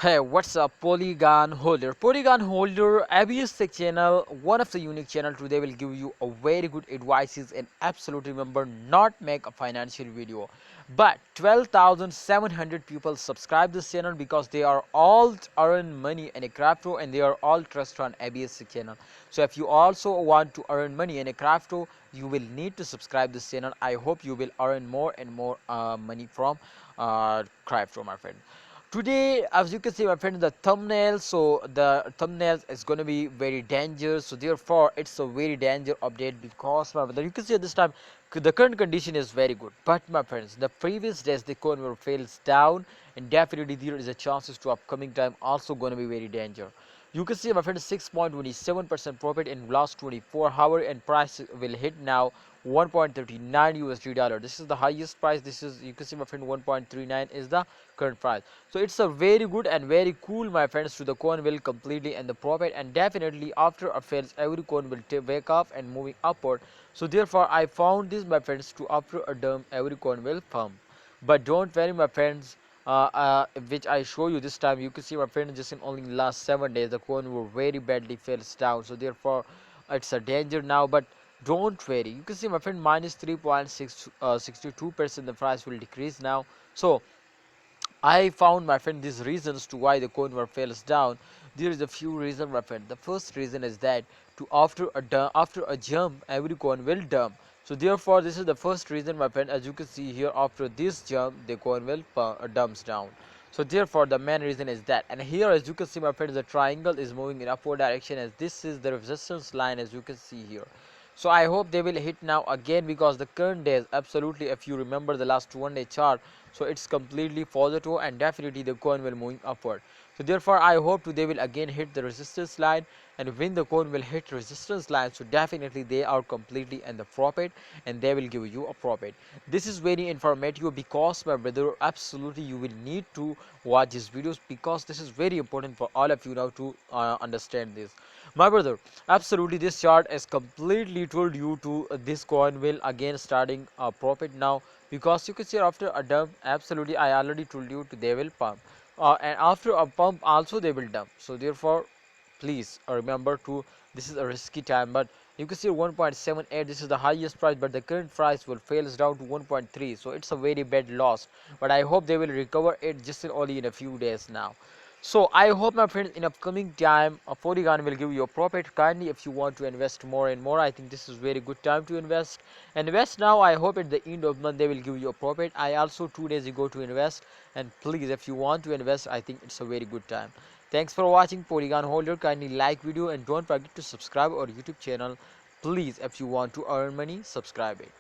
Hey, what's up, Polygon Holder? Polygon Holder, ABS Tech channel, one of the unique channel. Today will give you a very good advices and absolutely remember not make a financial video. But 12,700 people subscribe this channel because they are all earn money in a crypto and they are all trust on ABS Tech channel. So if you also want to earn money in a crypto, you will need to subscribe this channel. I hope you will earn more and more money from crypto, my friend. Today, as you can see, my friend, the thumbnail, so the thumbnail is going to be very dangerous, so therefore it's a very danger update because my brother, you can see at this time the current condition is very good, but my friends, the previous days the coin will fails down, and definitely there is a chances to upcoming time also going to be very danger. You can see, my friend, 6.27% profit in last 24 hours, and price will hit now 1.39 USD dollar. This is the highest price. This is, you can see, my friend, 1.39 is the current price. So it's a very good and very cool, my friends, to the coin will completely and the profit, and definitely after a fails every coin will wake up and moving upward. So therefore I found this, my friends, to after a dump every coin will pump. But don't worry, my friends, which I show you this time, you can see, my friend, just in only last 7 days the coin were very badly falls down, so therefore it's a danger now. But don't worry, you can see, my friend, minus 3.62% the price will decrease now. So I found, my friend, these reasons to why the coin war fails down. There is a few reasons, my friend. The first reason is that to after a jump every coin will dump. So therefore this is the first reason, my friend. As you can see here, after this jump the coin will dumps down. So therefore the main reason is that. And here, as you can see, my friend, the triangle is moving in upward direction, as this is the resistance line, as you can see here. So I hope they will hit now again, because the current days absolutely, if you remember the last 1 day chart, so it's completely positive and definitely the coin will moving upward. So therefore I hope they will again hit the resistance line, and when the coin will hit resistance line, so definitely they are completely in the profit and they will give you a profit. This is very informative, because my brother, absolutely you will need to watch these videos, because this is very important for all of you now to understand this, my brother. Absolutely, this chart is completely told you to this coin will again starting a profit now, because you can see after a dump, absolutely I already told you to they will pump, and after a pump also they will dump. So therefore please remember to, this is a risky time. But you can see 1.78, this is the highest price, but the current price will fails down to 1.3, so it's a very bad loss. But I hope they will recover it just in only in a few days now. So I hope, my friends, in upcoming time Polygon will give you a profit. Kindly, if you want to invest more and more, I think this is very good time to invest now. I hope at the end of month they will give you a profit. I also 2 days ago to invest, and please, if you want to invest, I think it's a very good time. Thanks for watching, Polygon Holder. Kindly like video and don't forget to subscribe our YouTube channel. Please, if you want to earn money, subscribe it.